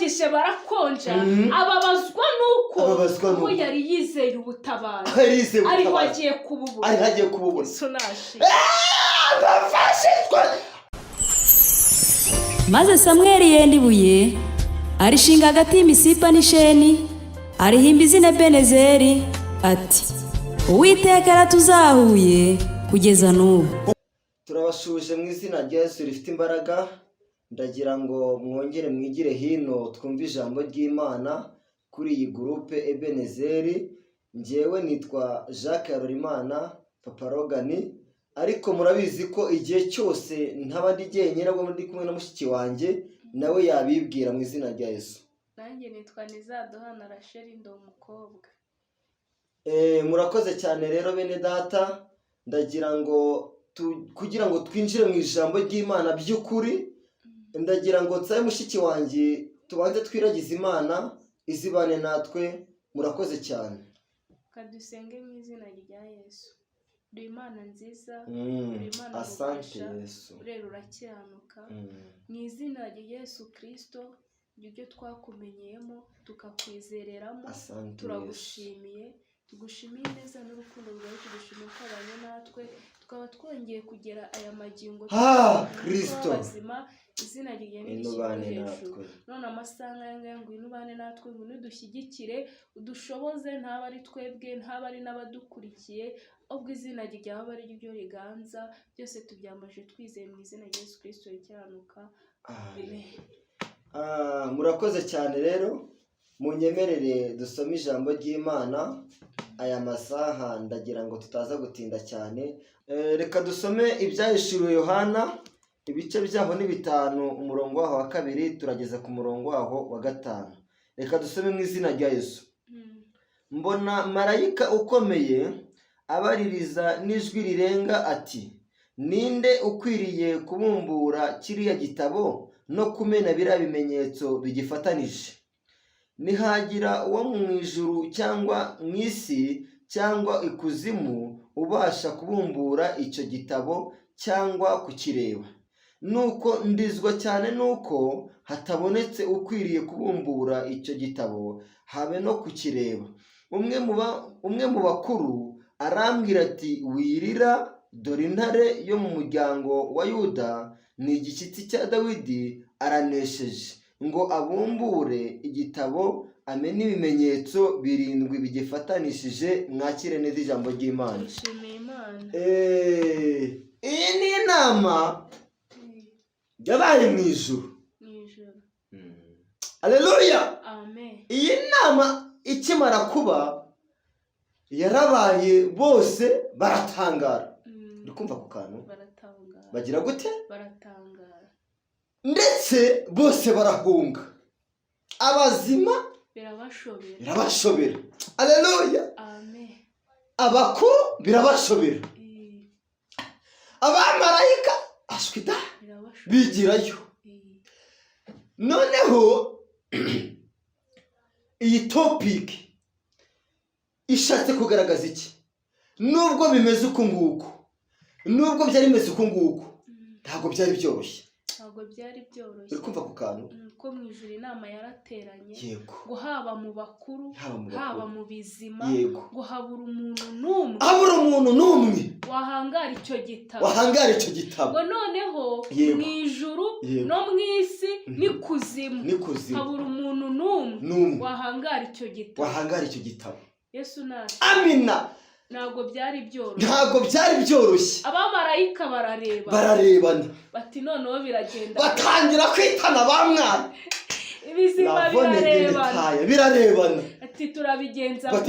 babatije barakonja ababazwa nuko uwo yari yizeye ubutabazi ariho agiye kububura sonashi maze Samweli yenda ibuye arishinga hagati y'imisipa n'isheni arihimba izina Ebenezeri ati Uwiteka yaratuzahuye kugeza n'ubu. Turabashuje mu izina rya Yesu rifite imbaraga. Ndagira ngo mwongere mwigire hino twumve ijambo ry'Imana kuri iyi groupe Ebenezeri. Njyewe nitwa Jacques Harorimana Papa Rogani, ariko murabizi ko igihe cyose ntaba ndi jyenyine ahubwo ndi kumwe na mushiki wanjye nawe yabibwira mu izina rya Yesu. Nanjye nitwa Nizaduhana Rachel ndo umukobwa. Murakoze cyane rero bene data, ndagira ngo kugira ngo twinjire mu ijambo ry'Imana by'ukuri, ndagira ngo nsabe mushiki wanjye tubanze twiragize Imana izibane natwe. Murakoze cyane. Kadusenge mu izina rya Yesu. Uri Imana nziza, uri Imana asante Yesu, urera urakiranuka. Mu izina rya Yesu Kristo ibyo twakumenyeyemo tukakwizereramo, turagushimiye. Tugushimiye neza n'urukundo rwawe, tugushimiye ko abanye natwe tukaba twongeye kugera aya magingo Kristo bazima. Izina rye hejuru. None amasaha yanga ngo inubane natwe, ngo nudushyigikire udushoboze, ntaba ari twebwe ntaba ari n'abadukurikiye, ubwo izina ryawe ari ryo riganza. Byose tubyambaje twizeye mu izina rya Yesu Kristo rikiranuka. Amen. Murakoze cyane rero, munyemerere dusome ijambo ry'Imana aya masaha. Ndagira ngo tutaza gutinda cyane. Reka dusome ibyahishuriwe Yohana ibice byaho ni 5 umurongo waho wa 2 turageza ku murongo waho wa 5. Reka dusome mu izina rya Yesu. Mbona marayika ukomeye abaririza n'ijwi rirenga ati, ninde ukwiriye kubumbura kiriya gitabo no kumena biriya bimenyetso bigifatanije? Nihagira uwo mu ijuru cyangwa mu isi cyangwa ikuzimu ubasha kubumbura icyo gitabo cyangwa kukireba. Nuko ndizwa cyane nuko hatabonetse ukwiriye kubumbura icyo gitabo habe no kukireba. Umwe mu bakuru arambwira ati, wirira, dore intare yo mu muryango wa Yuda, ni igishyitsi cya Dawidi, aranesheje ngo abumbure igitabo amene ibimenyetso 7 bigifatanishije. Mwakire neza ijambo ry'Imana. Iyi ni inama yabaye mu ijuru. Haleluya. Amen. Iyi nama ikimara kuba yarabaye, bose baratangara. Ndikumva ku kantu baratangara. Bagira gute? Baratangara. Ndetse bose barahunga. Abazima birabashobera. Haleluya. Amen. Abakuru birabashobera. Abamarayika ashwida bigirayo. Noneho iyi topic ishatse kugaragaza iki? Nubwo bimeze uko nguko, nubwo byari bimeze uko nguko, ntabwo byari byoroshye. Uri kumva ku kantu? Ko mu ijuru inama yarateranye. Yego. Ngo haba mu bakuru, haba mu bizima, yego, ngo habura umuntu n'umwe. Habura umuntu n'umwe wahangara icyo gitabo. Wahangara icyo gitabo. Ngo noneho mu ijuru no mu isi n'ikuzimu habura umuntu n'umwe wahangara icyo gitabo. Wahangara icyo gitabo. Yesu naje. Amina. Ntabwo byari byoroshye. Abamarayika bararebana bati noneho biragenda. Batangira kwitana ba mwana. Ibizima birarebana. Ati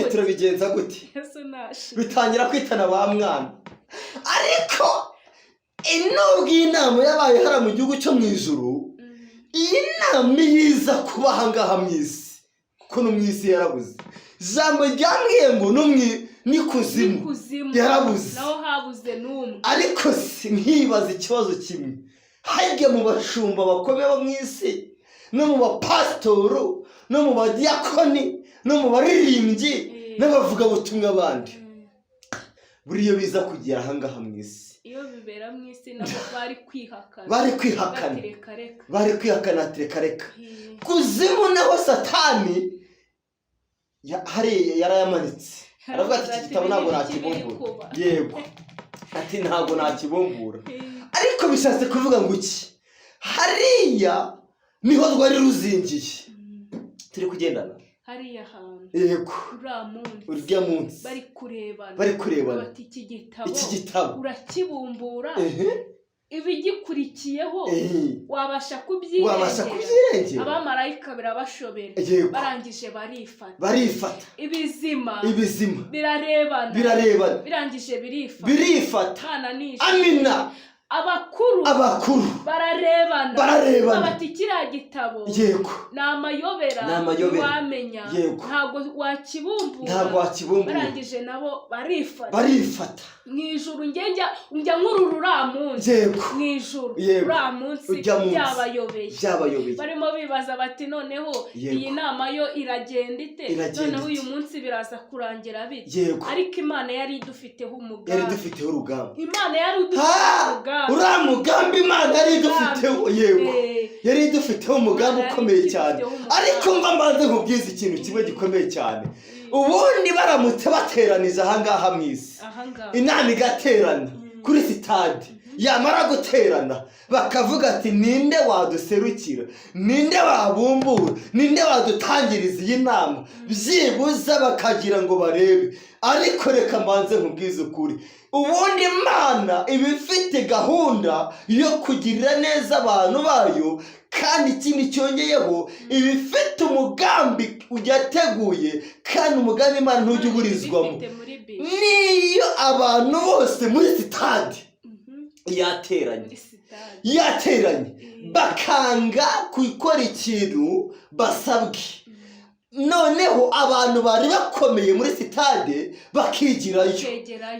turabigenza gute? Yesu naje. Bitangira kwitana ba mwana. Ariko inubwo inama yabaye hara mu gihugu cyo mu ijuru, iyi nama yiza kubaha ngaha mu isi, kuko no mu isi yarabuze. Jambo ryambwiye ngo n'ikuzimu yarabuze, naho habuze n'umwe. Ariko nkibaza ikibazo kimwe, harya mu bashumba bakomeye bo mu isi, no mu bapasitoro, no mu badiyakoni, no mu baririmbyi n'abavuga butumwa abandi, buriyo biza kugera ahangaha mu isi, iyo bibera mu isi nabo bari kwihakana ati reka reka kuzimu naho satani hari yarayamanitse aravuga ati iki gitabo ntabwo nakibumbura yego ati ntabwo nakibumbura ariko bishatse kuvuga ngo iki hariya niho rwari ruzingiye turi kugendana hariya hantu yego urya munsi bari kurebana bati iki gitabo urakibumbura ibigikurikiyeho wabasha kubyirengera abamarayika birabashobera barangije barifata ibizima birarebana birangije birifata amina abakuru bararebana bati kiriya gitabo yego ni amayobera wamenya ntabwo wakibumbura barangije nabo barifata mu ijuru njya nk'urura munsi mu ijuru uriya munsi byabayobeye barimo bibaza bati noneho iyi nama yo iragenda ite noneho uyu munsi biraza kurangira bite ariko imana yari idufiteho umugambi imana yari idufiteho uriya mugambi imana yari idufiteho yego yari idufiteho umugambi ukomeye cyane ariko mbanze nkubwize ikintu kimwe gikomeye cyane ubundi baramutse bateranije ahangaha mu isi inama igaterana kuri sitade yamara guterana bakavuga ati ninde waduserukira ninde wabumbura ninde wadutangiriza iyi nama byibuze bakagira ngo barebe ariko reka mbanze nkubwize ukuri ubundi imana iba ifite gahunda yo kugirira neza abantu bayo kandi ikindi cyongeyeho iba ifite umugambi yateguye kandi umugambi imana ntujya uburizwamo niyo abantu bose muri sitade yateranye bakanga gukora ikintu basabwe noneho abantu bari bakomeye muri sitade bakigirayo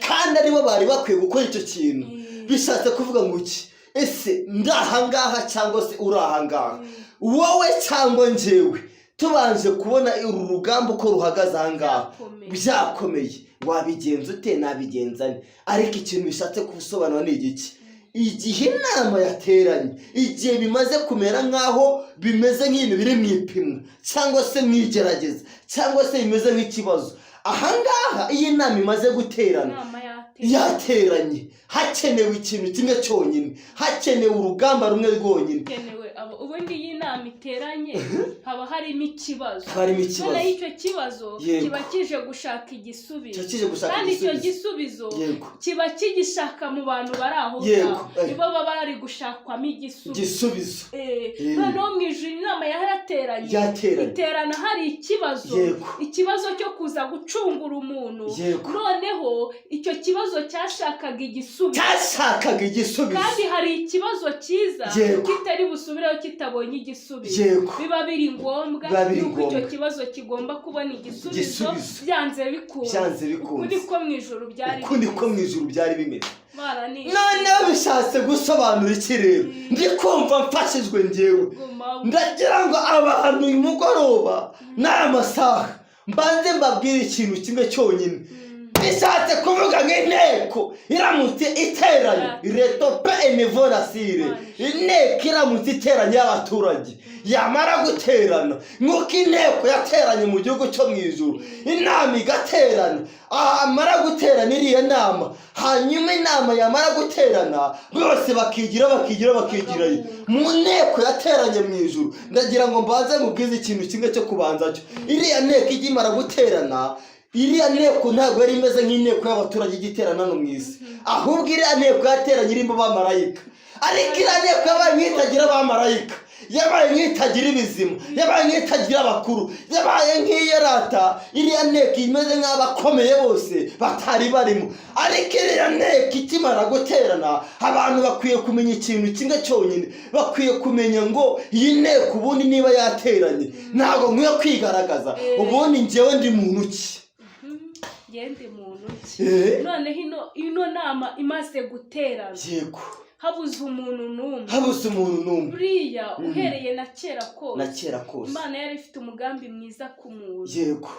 kandi aribo bari bakwiye gukora icyo kintu bishatse kuvuga ngo iki ese ndahangaha cyangwa se uri ahangaha wowe cyangwa njyewe tubanje kubona uru rugamba uko ruhagaze ahangaha byakomeye wabigenza ute nabigenzane ariko ikintu bishatse kubisobanura ni igiki igihe inama yateranye igihe bimaze kumera nk'aho bimeze nk'ibintu biri mu ipimwa cyangwa se mu igerageza cyangwa se bimeze nk'ikibazo ahangaha iyi nama imaze guterana yateranye hakenewe ikintu kimwe cyonyine hakenewe urugamba rumwe rwonyine ubundi iyi nama iteranye haba harimo ikibazo noneho icyo kibazo kiba kije gushaka igisubizo kandi icyo gisubizo kiba kigishaka mu bantu bari aho ngaho nibo baba bari gushakwamo igisubizo noneho mu ijuru inama yarateranye iterana hari ikibazo cyo kuza gucungura umuntu noneho icyo kibazo cyashakaga igisubizo kandi hari ikibazo cyiza kitari busubireho kitabonye igisubizo biba biri ngombwa yuko icyo kibazo kigomba kubona igisubizo byanze bikunze ukundi ko mu ijuru byari bimeze noneho bishatse gusobanura iki rero ndi kumva mfashijwe njyewe ndagira ngo abantu uyu mugoroba n'aya masaha mbanze mbabwire ikintu kimwe cyonyine bishatse kuvuga nk'inteko iramutse iteranye retope enivorasire inteko iramutse iteranye y'abaturage yamara guterana nk'uko inteko yateranye mu gihugu cyo mu ijuru inama igaterana amara guterana iriya nama hanyuma inama yamara guterana bose bakigirayo mu nteko yateranye mu ijuru ndagira ngo mbanze mubwize ikintu kimwe cyo kubanza cyo iriya nteko igimara guterana iriya nteko ntabwo yari imeze nk'inteko y'abaturage igiterana no mu isi ahubwo iriya nteko yateranye irimo abamarayika ariko iriya nteko yabaye nk'itagira abamarayika yabaye nk'itagira ibizima yabaye nk'itagira abakuru yabaye nk'iyarata iriya nteko imeze nk'abakomeye bose batari barimo ariko iriya nteko ikimara guterana abantu bakwiye kumenya ikintu kimwe cyonyine bakwiye kumenya ngo iyi nteko ubundi niba yateranye ntabwo nkwiye kwigaragaza ubundi njyewe ndi muntu ki ngende muntu ki noneho ino nama imaze guterana yego habuze umuntu n'umwe buriya uhereye na kera kose Imana yari ifite umugambi mwiza ku muntu yego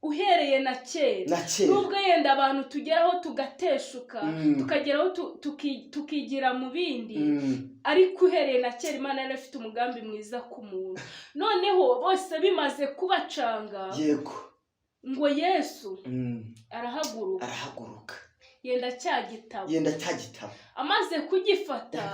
uhereye na kera nubwo yenda abantu tugeraho tugateshuka tukageraho tukigira mu bindi ariko uhereye na kera Imana yari ifite umugambi mwiza ku muntu noneho bose bimaze kubacanga yego ngo Yesu arahaguruka yenda cya gitabo amaze kugifata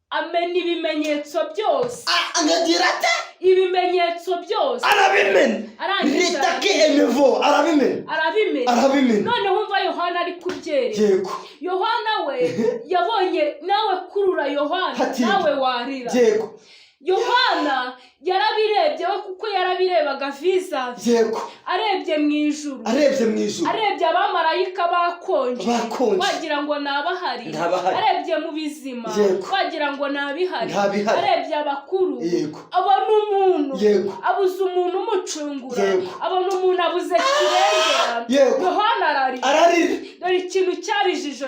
amena ibimenyetso byose anagira ate ibimenyetso byose arabimena ritake emevo arabimena none humva Yohana ari kubyereka yego Yohana we yabonye nawe kurura Yohana nawe warira yego Yohana yarabirebye we kuko yarabirebaga visa yego arebye mu ijuru arebye abamarayika bakonje wagira ngo nabahari arebye mu bizima wagira ngo nabihari arebye abakuru abona umuntu abuze umuntu umucungura abona umuntu abuze kirengera Yohana ararira dore ikintu cyarijije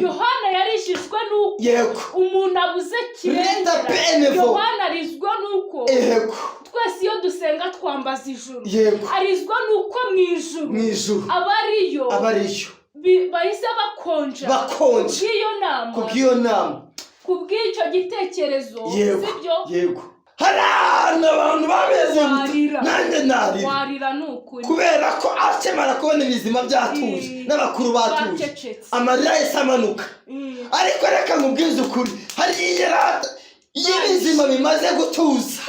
Yohana yarijijwe nuko umuntu abuze kirengera Yohana arizwa nuko twese iyo dusenga twambaza ijuru arizwa nuko mu ijuru abariyo bahise bakonja kubw'iyo nama kubw'icyo gitekerezo sibyo yego hari abantu bameze nanjye narira nukuri kubera ko akemara kubona ibizima byatuje n'abakuru batuje amarira yahise amanuka ariko reka nkubwize ukuri hari iyerata y'ibizima bimaze gutuza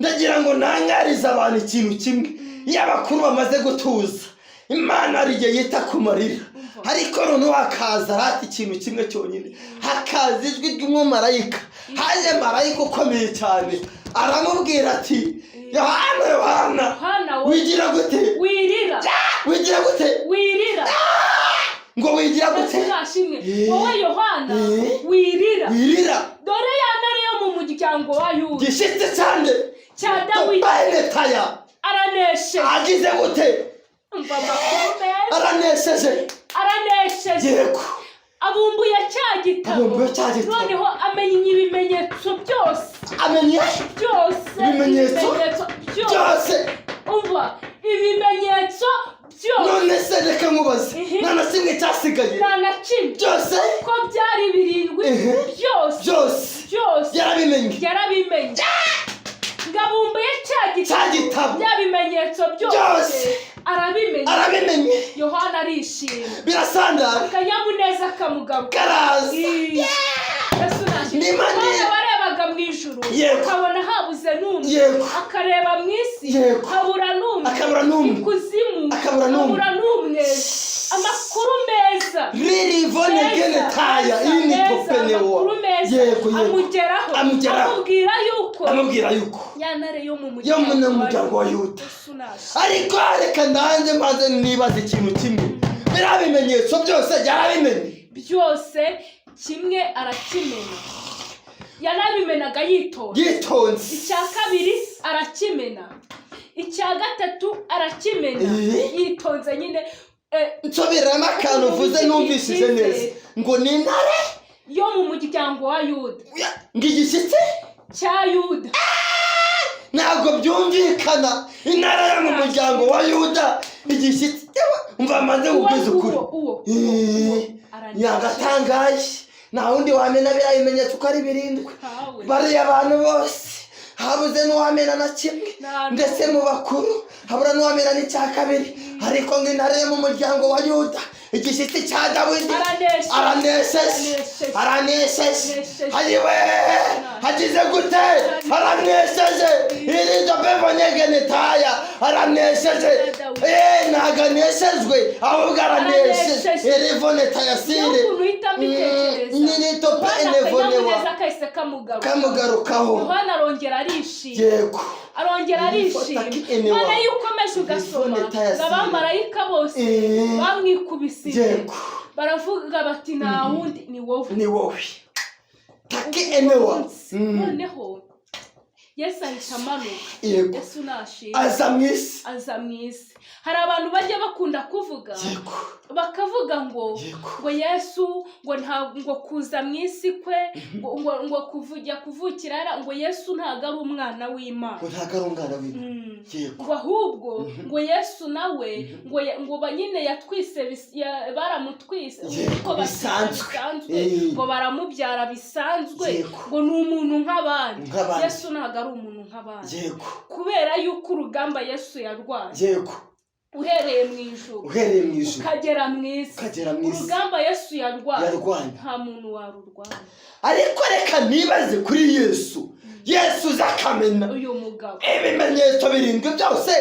ndagira ngo ntangarize abantu ikintu kimwe iyo abakuru bamaze gutuza Imana ari igihe yita ku marira ariko noneho hakaza rati ikintu kimwe cyonyine hakaza ijwi ry'umumarayika haje marayika ukomeye cyane aramubwira ati Yohana wigira gute wirira ngo wigira gute wowe Yohana wirira dore yantare yo mu muryango wa Yuda gishitse cyane cya Dawidi aranesheje agize gute aranesheje yego abumbuye cya gitabo noneho amenya ibimenyetso byose umva ibimenyetso byose none se reka nkubaze nta na kimwe cyasigaye byose ko byari birindwi byose yarabimenye ngabumbuye cya gitabo byabimenyetso byose arabimenye Yohana arishimye birasandara akanyamuneza kamugabo karaza barebaga mu ijuru ukabona habuze n'umwe akareba mu isi habura n'umwe ikuzimu habura n'umwe amakuru meza amugeraho amubwira yuko yantare yo mu muryango wa Yuda ariko reka ndanze maze nibaza ikintu kimwe biriya bimenyetso byose yarabimenye byose kimwe arakimena yanabimenaga yitonze icya kabiri arakimena icya gatatu arakimena yitonze nyine nsobiramo akantu uvuze numvishije neza ngo ni intare yo mu muryango wa Yuda ngo igishyitsi cya Yuda ntabwo byumvikana intare yo mu muryango wa Yuda igishyitsi umva maze ubwiza ukuri yagatangaye nta wundi wamena biriya bimenyetso uko ari birindwi bariya abantu bose habuze n'uwamena na kimwe ndetse mu bakuru habura n'uwamena n'icya kabiri ariko ngo intare yo mu muryango wa Yuda igishyitsi cya Dawidi aranesheje ayiwe hagize gute aranesheje irido bevonegenetaya aranesheje ntago aneshejwe ahubwo aranesheje irivonetaya sire ninitope enevonewa kamugarukaho Yohana arongera arishima none iyo ukomeje ugasoma abamarayika bose bamwikubisiye baravuga bati nta wundi ni wowe taki enewa noneho Yesu ahita amanuka. Yego. Yesu nashimwe. aza mu isi. Aza mu isi. Hari abantu bajya bakunda kuvuga, Yego. bakavuga ngo Yego. ngo Yesu ngo nta ngo kuza mu isi kwe ngo kuvukira ngo Yesu ntago ari umwana w'Imana. Ngo ntago ari umwana w'Imana. Yego. Ngo ahubwo ngo Yesu nawe ngo banyine yatwise baramutwise uko bisanzwe ngo baramubyara bisanzwe ngo ni umuntu nk'abandi. Yesu ntago ari umuntu nk'abandi. Yego. Kubera yuko urugamba Yesu yarwaye. Yego. Uhereye mu ijuru ukagera mu isi. Urugamba Yesu yarwaye nta muntu warurwanya. Ariko reka nibaze kuri Yesu. Yesu zakamena uyu mugabo ibimenyetso birindwi byose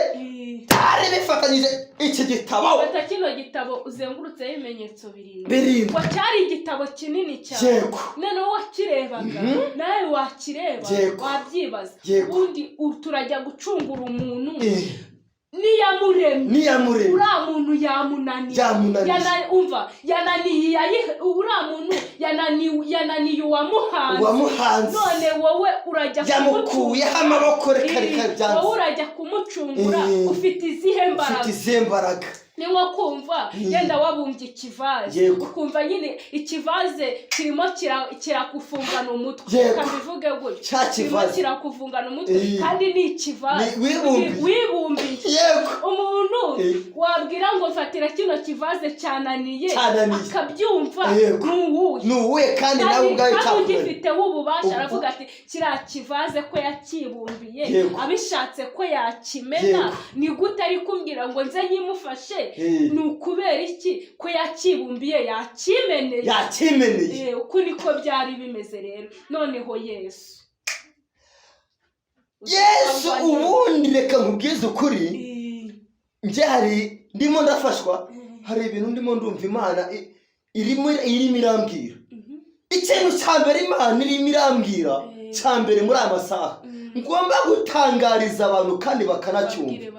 ari bifatanyije iki gitabo. Bata kino gitabo uzengurutseho ibimenyetso birindwi. Ngo cyari igitabo kinini cyane. None wakirebaga nawe wakireba wabyibaza. Ubundi turajya gucungura umuntu niyamuremye uriya muntu yamunaniye. Umva yananiye uriya muntu yananiye uwamuhanze. None wowe urajya yamukuyeho amaboko reka byanze. Wowe urajya kumucungura ufite izihe mbaraga. Ni nko kumva yenda wabumbye ikivaze ukumva nyine ikivaze kirimo kirakufungana umutwe. Kabivuge gutyo kirimo kirakufungana umutwe kandi ni ikivaze wibumbiye. Umuntu wabwira ngo fatira kino kivaze cyananiye akabyumva nuwe kandi nawe ubwawe ugifiteho ububasha. Aravuga ati kiriya kivaze ko yakibumbiye abishatse ko yakimena ni gute ari kumbwira ngo nze nyimufashe. Ni ukubera iki ko yakibumbiye yakimeneye. Uko niko byari bimeze rero. Noneho Yesu ubundi reka nkubwize ukuri njye hari ndimo ndafashwa hari ibintu ndimo ndumva Imana irimo irambwira. Ikintu cya mbere Imana irimo irambwira cya mbere muri aya masaha ngomba gutangariza abantu kandi bakanacyumva.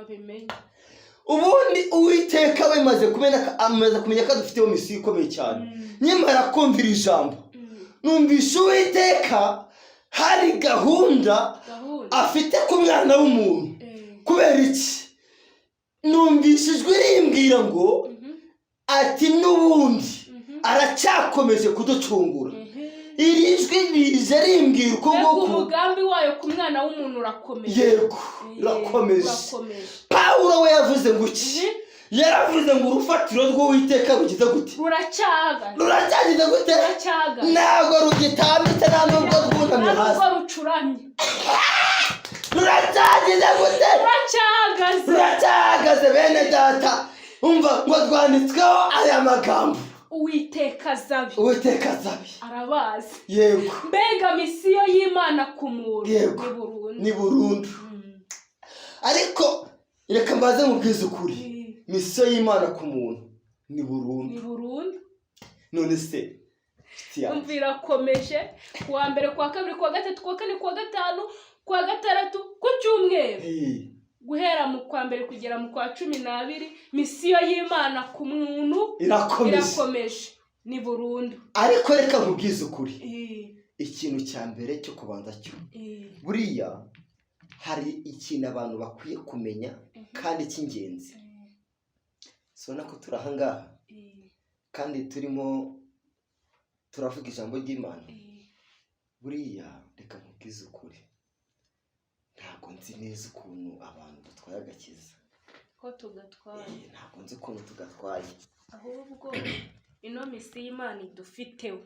Ubundi Uwiteka we amaze kumenya ko dufiteho misiyo ikomeye cyane. Nyamara kumvira ijambo numvisha Uwiteka hari gahunda afite ku mwana w'umuntu. Kubera iki? Numvisha ijwi rimbwira ngo ati n'ubundi aracyakomeje kuducungura. Iri jwi rije rimbwira uko nguko umugambi wayo ku mwana w'umuntu urakomeje. Yego urakomeje. Pawulo we yavuze ngo iki? Yaravuze ngo urufatiro rw'Uwiteka rugize gute? Ruracyagize gute? Ntabwo rugitambitse nta nubwo rwunamye hasi. Ntabwo rucuramye. Ruracyagize gute? Ruracyahagaze bene data. Umva ngo rwanditsweho aya magambo. Uwiteka zabi. Arabazi. Yego. Mbega misiyo y'Imana ku muntu ni burundu. Ariko reka mbaze mubwize ukuri. Misiyo y'Imana ku muntu ni burundu. None se umvira komeje kuwa mbere kwa kabiri kwa gatatu kwa kane kwa gatanu kwa gatandatu ku cyumweru. Guhera mu kwa mbere kugera mu kwa 12 misiyo y'Imana ku muntu irakomeje ni burundu. Ariko reka nkubwize ukuri. Ikintu cya mbere cyo kubanza cyo buriya hari ikintu abantu bakwiye kumenya kandi cy'ingenzi. Sona ko turahangaha kandi turimo turavuga ijambo ry'Imana. Buriya reka nkubwize ukuri ntabwo nzi neza ukuntu abantu dutwaye agakiza ko tugatwaye. Ntabwo nzi ukuntu tugatwaye. Ahubwo ino misiyo y'Imana idufiteho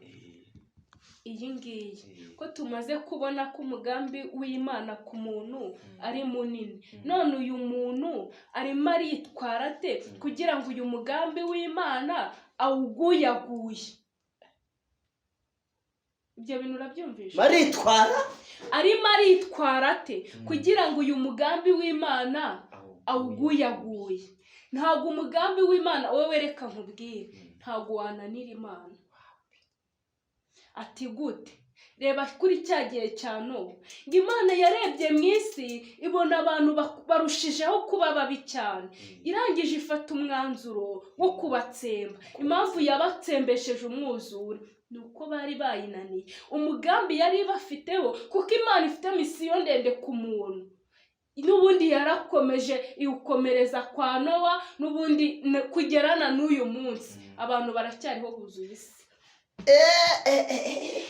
iyi ngiyi ko tumaze kubona ko umugambi w'Imana ku muntu ari munini. None uyu muntu arimo aritwara ate kugira ngo uyu mugambi w'Imana awuguyaguye? Ibyo bintu urabyumvisha? Arimo aritwara ate kugira ngo uyu mugambi w'Imana awuguyaguye? Ntabwo umugambi w'Imana wowe reka nkubwire ntabwo wananira Imana. Ati gute? reba kuri cya gihe cya Nowa ngo Imana yarebye mu isi ibona abantu barushijeho kuba babi cyane irangije ifata umwanzuro wo kubatsemba impamvu yabatsembesheje umwuzure nuko bari bayinaniye umugambi yari bafiteho kuko Imana ifite misiyo ndende ku muntu n'ubundi yarakomeje iwukomereza kwa Nowa n'ubundi kugerana n'uyu munsi abantu baracyariho buzuye isi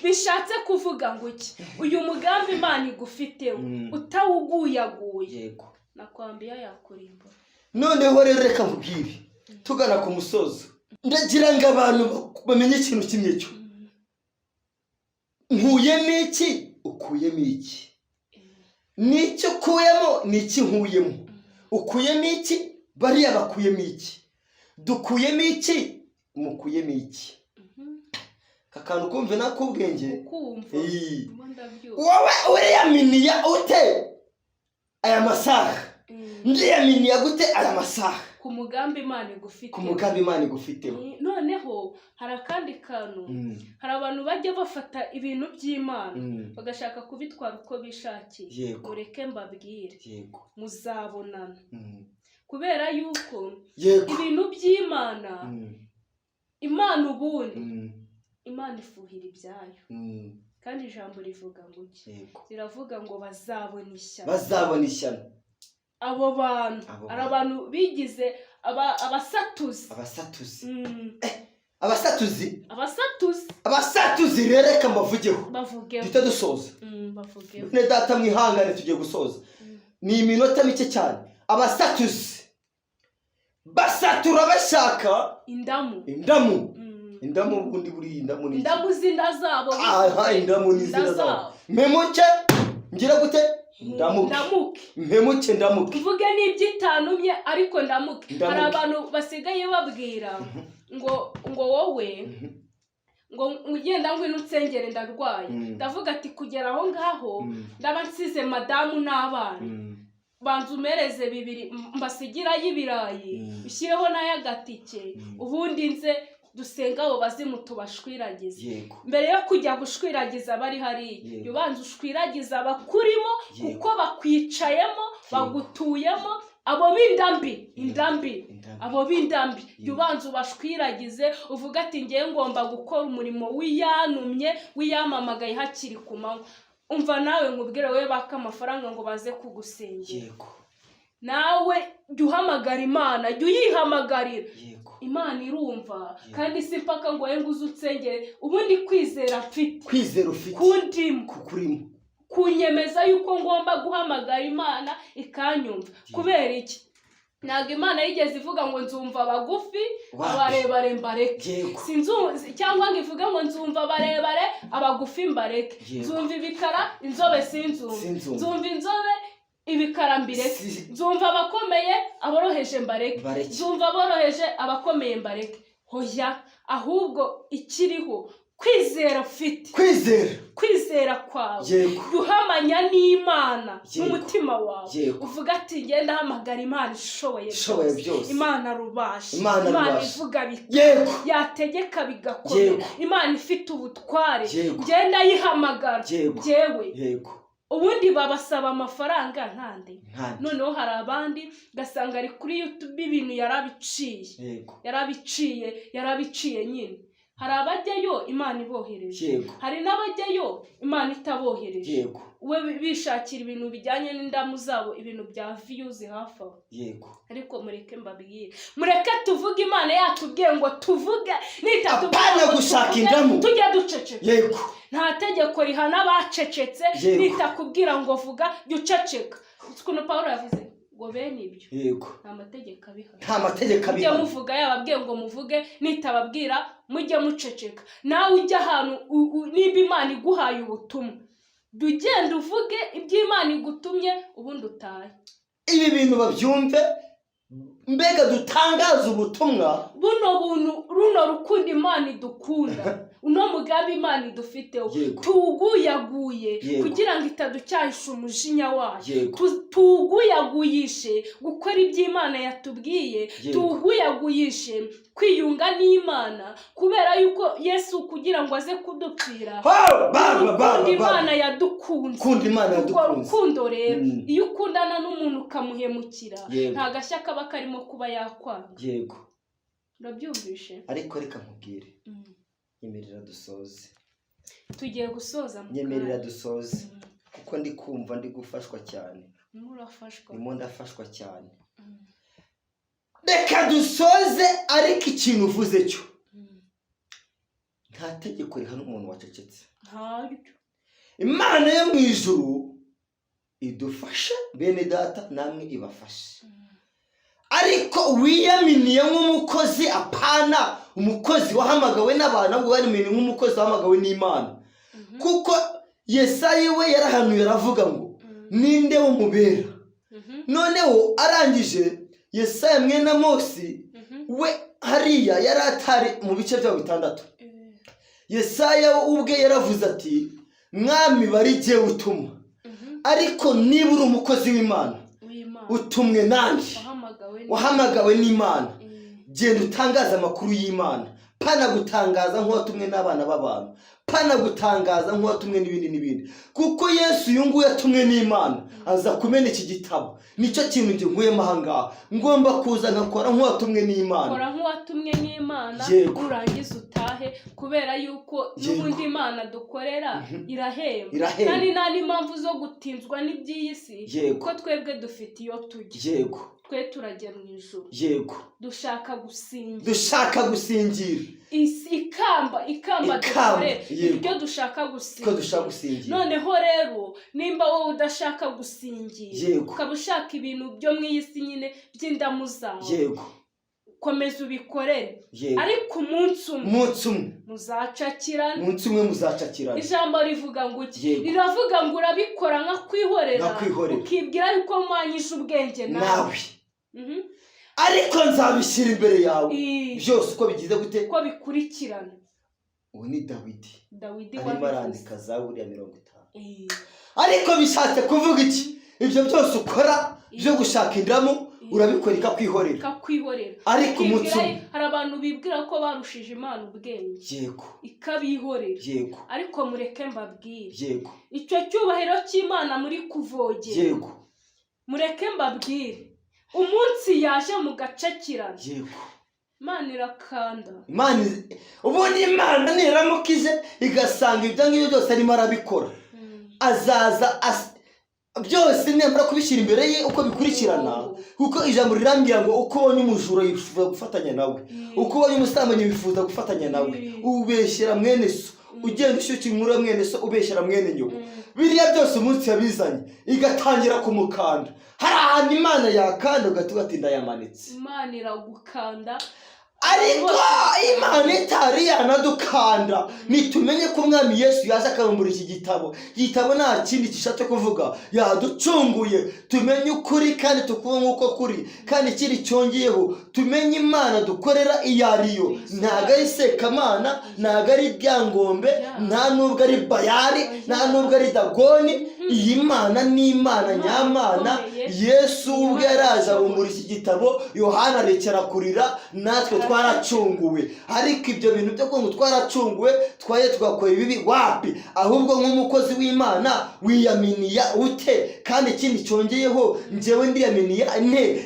bishatse kuvuga ngo iki uyu mugambi Imana igufiteho utawuguyaguye yego nakwambiya yakurimbura noneho rero reka nkubwire tugana ku musozo ndagira ngo abantu bamenye ikintu kimwe cyo nkuyemo iki ukuyemo iki n'icyo ukuyemo n'iki nkuyemo ukuyemo iki bariya bakuyemo iki dukuyemo iki mukuyemo iki kakantu kumve nakubwenge wowe uriyaminiya ute aya masaha ndiyaminiya gute aya masaha ku mugambi Imana igufite ku mugambi Imana igufiteho noneho hari akandi kantu hari abantu bajya bafata ibintu by'Imana bagashaka kubitwara uko bishakiye mureke mbabwire muzabonana kubera yuko ibintu by'Imana Imana ubundi Imana ifuhira ibyayo kandi ijambo rivuga ngo iki riravuga ngo bazabona ishyano abo bantu ari abantu bigize abasatuzi rero reka mbavugeho duhita dusoza ne data mwihangane tugiye gusoza ni iminota mike cyane abasatuzi basatura bashaka indamu ubundi buri indamu ni indamu zinda zabo indamu ni zinda zabo memuke ngira gute ndamuke tuvuge n'iby'itanumye ariko ndamuke hari abantu basigaye babwira ngo wowe ngo ugenda ngwino utsengere ndarwaye ndavuga ati kugera aho ngaho ndaba nsize madamu n'abana banza umereze 2 mbasigira y'ibirayi ushyireho n'ayagatike ubundi nze dusenga abo bazimu tubashwiragize mbere yo kujya gushwiragiza bari hari yubanza ushwiragiza abakurimo kuko bakwicayemo bagutuyemo abo b'indambi abo b'indambi yubanza ubashwiragize uvuga ati ngiye ngomba gukora umurimo wiyamamagaye hakiri ku manywa umva nawe nkubwire we baka amafaranga ngo baze kugusengera nawe jya uhamagara Imana jya uyihamagarira Imana irumva kandi si mpaka ngo ngo uzutsengere ubundi kwizera ufite kurimo kunyemeza yuko ngomba guhamagara Imana ikanyumva kubera iki ntabwo Imana yigeze ivuga ngo nzumva abagufi abarebare mbareke cyangwa ngo ivuga ngo nzumva abarebare abagufi mbareke nzumva ibikara inzobe nzumva inzobe ibikara mbireke nzumva abakomeye aboroheje mbareke nzumva aboroheje abakomeye mbareke hoya ahubwo ikiriho kwizera ufite kwizera kwawe guhamanya n'Imana n'umutima wawe uvuga ati ngenda hamagara Imana ishoboye byose Imana rubasha Imana ivuga yategeka bigakora Imana ifite ubutware ngenda yihamagara jewe ubundi babasaba amafaranga ntande noneho hari abandi gasanga ari kuri YouTube ibintu yarabiciye nyine hari abajyayo Imana ibohereje hari n'abajyayo Imana itabohereje we bishakira ibintu bijyanye n'indamu zabo ibintu bya views hafi ariko mureke mbabwire mureke tuvuge Imana yatubwiye ngo tuvuge nitatubana gushaka indamu tujya duceceka nta tegeko rihana bacecetse nitakubwira ngo vuga juceceka ukuntu Paulo yavuze ngo bene ibyo nta mategeko abiha muvuga yababwiye ngo muvuge nitababwira mujye muceceka nawe ujya ahantu niba Imana iguhaye ubutumwa ugenda uvuge ibyo Imana igutumye ubundi utaye ibi bintu babyumve mbega dutangaza ubutumwa buno buntu runo rukundo Imana idukunda uno mugabe Imana idufiteho tuguyaguye kugira ngo itaducyahisha umujinya wayo tuguyaguyishe gukora ibyo Imana yatubwiye tuguyaguyishe kwiyunga n'Imana kubera yuko Yesu kugira ngo aze kudupfira Imana yadukunze urukundo rero iyo ukundana n'umuntu ukamuhemukira nta gashya kaba karimo kuba yakwanga yego urabyumvishe ariko reka nkubwire nyemerera dusoze tugiye gusoza nyemerera dusoze kuko ndi kumva ndi gufashwa cyane ndimo ndafashwa cyane reka dusoze ariko ikintu uvuze cyo nta tegeko rihana umuntu wacecetse ntaryo Imana yo mu ijuru idufashe bene data namwe ibafashe ariko wiyaminiye nk'umukozi apana umukozi wahamagawe n'abantu ahubwo wiyaminiye nk'umukozi wahamagawe n'Imana kuko Yesaya we yarahanuye aravuga ngo ninde w'umubera noneho arangije Yesaya mwene Amosi we hariya yari atari mu bice bya 6 Yesaya ubwe yaravuze ati mwami bari jye utuma ariko niba uri umukozi w'Imana utumwe nandi wahamagawe n'Imana genda utangaza amakuru y'Imana pana gutangaza nk'uwatumwe n'abana b'abantu pana gutangaza nk'uwatumwe n'ibindi kuko Yesu yunguye atumwe n'Imana aza kumena iki gitabo nicyo kintu nje nkuyemo ahangaha ngomba kuza nkakora nk'uwatumwe n'Imana urangiza utahe kubera yuko n'ubundi Imana dukorera irahemba kandi nta n'impamvu zo gutinzwa n'iby'iyisi kuko twebwe dufite iyo tujya twe turajya mu ijuru dushaka gusingira ikamba dukore ibyo dushaka gusingira noneho rero nimba wowe udashaka gusingira ukaba ushaka ibintu byo mu isi nyine by'indamu zawe komeza ubikorere ariko umunsi umwe muzacakirana ijambo rivuga ngo iki riravuga ngo urabikora nka kwihorera ukibwira yuko mwanyisha ubwenge nawe ariko nzabishyira imbere yawe byose uko bigize gute ko bikurikirana uwo ni Dawidi arimo arandika Zaburi ya 50 ariko bishatse kuvuga iki ibyo byose ukora byo gushaka indamu urabikora ikakwihorera ariko umunsi hari abantu bibwira ko barushije Imana ubwenge ikabihorera ariko mureke mbabwire icyo cyubahiro cy'Imana muri kuvogera mureke mbabwire umunsi yaje mu gacakirana Imana irakanda ubundi Imana niramukije igasanga ibyo ngibyo byose arimo arabikora azaza byose nemera kubishyira imbere ye uko bikurikirana kuko ijambo rirambwira ngo uko ubonye umujura yifuza gufatanya nawe uko ubonye umusambanyi wifuza gufatanya nawe ubeshyera mwene so ugenda ushyuka inkuru mwene so ubeshyera mwene nyoko biriya byose umunsi yabizanye igatangira kumukanda hari ahantu Imana yakanda ugatugatinda yamanitse Imana iragukanda ariko Imana itari yanadukanda nitumenye ko umwami Yesu yaje akarumbura iki gitabo nta kindi gishatse kuvuga yaducunguye tumenye ukuri kandi tukuba nk'uko kuri kandi ikindi cyongeyeho tumenye Imana dukorera iyo ariyo ntago ari Sekamana ntago ari Byangombe nta nubwo ari Bayali nta nubwo ari Dagoni iyi Mana ni Imana nyamana Yesu ubwe yaraje abumbura iki gitabo Yohana arekera kurira natwe twaracunguwe ariko ibyo bintu byo ngo twaracunguwe twaye twakora ibibi wapi ahubwo nk'umukozi w'Imana wiyaminiya ute kandi ikindi cyongeyeho njyewe ndiyaminiya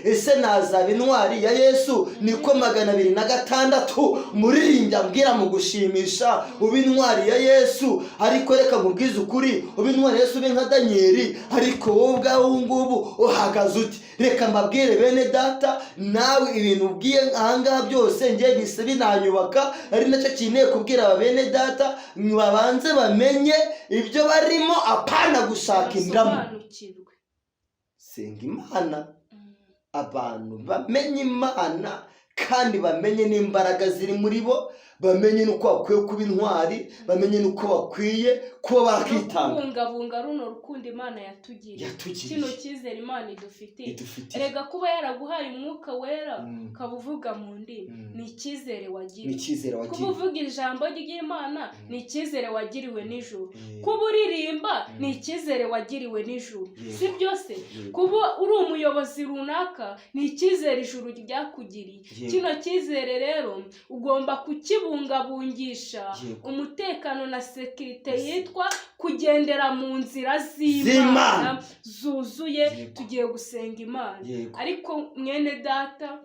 ese nazaba intwari ya Yesu niko 206 muririmbya mbwira mu gushimisha uba intwari ya Yesu ariko reka mubwize ukuri uba intwari ya Yesu be nka Danieli ariko wowe ubwawe ngubu uhagaze uti reka mbabwire bene data nawe ibintu ubwiye ahangaha byose ngiye bise binanyubaka ari nacyo kineye kubwira bene data babanze bamenye ibyo barimo apana gushaka indamu senga Imana abantu bamenye Imana kandi bamenye n'imbaraga ziri muri bo bamenye nuko bakwiye kuba intwari, bamenye nuko bakwiye kuba bakitanga, kubungabunga runo rukundo Imana yatugiriye, kino cyizere Imana idufitiye. Erega kuba yaraguhaye umwuka wera kabuvuga mu ndimi ni icyizere wagiriwe, kuba uvuga ijambo ry'Imana ni icyizere wagiriwe n'ijuru, kuba uririmba ni icyizere wagiriwe n'ijuru, si byose? Kuba uri umuyobozi runaka ni icyizere ijuru ryakugiriye. Kino cyizere rero ugomba kukibungabungisha umutekano na sekirite yitwa kugendera mu nzira z'Imana zuzuye. Tugiye gusenga Imana, ariko mwene data,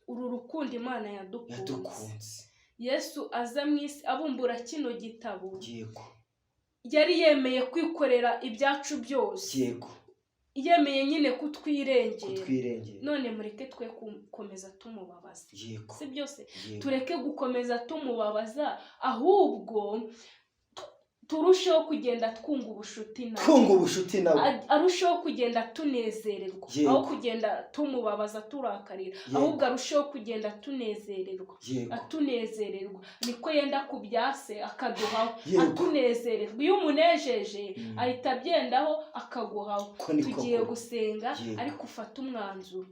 uru rukundo Imana yadukunze, Yesu aza mu isi abumbura kino gitabo, yari yemeye kwikorera ibyacu byose, yemeye nyine kutwirengera. None mureke twe gukomeza tumubabaza, si byose? Tureke gukomeza tumubabaza, ahubwo turusheho kugenda twunga ubushuti nawe, arusheho kugenda tunezererwa, aho kugenda tumubabaza turakarira, ahubwo arusheho kugenda atunezererwa. Niko yenda kubyase akaduhaho, atunezererwa. Iyo umunejeje ahita abyendaho akaguhaho. Tugiye gusenga, ariko ufata umwanzuro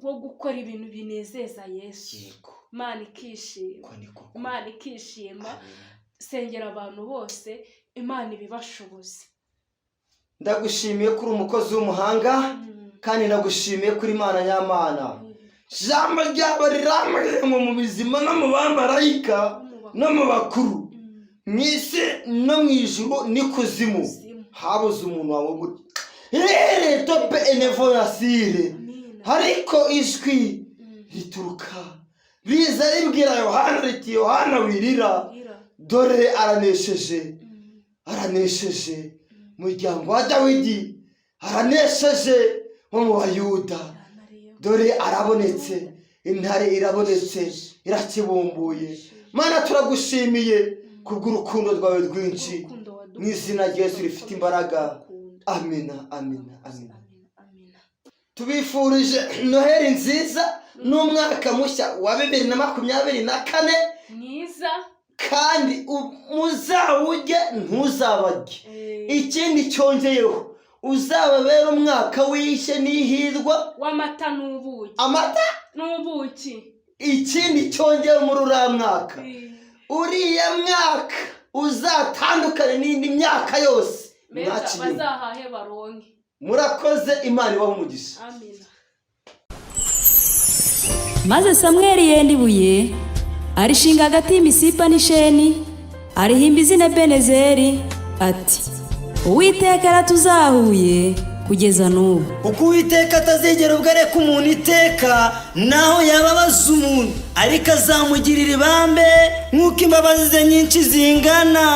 wo gukora ibintu binezeza Yesu, Imana ikishima. Sengera abantu bose, Imana ibibashoboze. Ndagushimiye kuri umukozi w'umuhanga, kandi ndagushimiye kuri Imana nyamana. Jambo ryawe riramuriye mu bizima no mu bamarayika no mu bakuru, mu isi no mu ijuru n'ikuzimu, habuze umuntu wawe muri tope enevoyasire. Ariko ijwi rituruka riza ribwira Yohana riti, Yohana wirira, dore aranesheje muryango wa Dawidi, aranesheje wo mu Bayuda. Dore arabonetse, intare irabonetse, irakibumbuye. Mana, turagushimiye kubw'urukundo rwawe rwinshi, mu izina rya Yesu rifite imbaraga. Amina, amina, amina. Tubifurije Noheli nziza n'umwaka mushya wa 2024 mwiza, kandi muzawujye ntuzabajye. Ikindi cyongeyeho, uzababera umwaka w'ishye n'ihirwa w'amata n'ubuki. Amata n'ubuki. Ikindi cyongeyeho muri uriya mwaka, uriya mwaka uzatandukane n'indi myaka yose bazahahe baronke. Murakoze, Imana ibahe umugisha. Amina. Maze Samweli yenda ibuye arishinga hagati y'imisipa n'isheni, arihimba izina Benezeri, ati Uwiteka aratuzahuye kugeza n'ubu. Uko Uwiteka atazigera ubwareka umuntu iteka, naho yababaza umuntu ariko azamugirira ibambe nk'uko imbabazi ze nyinshi zingana.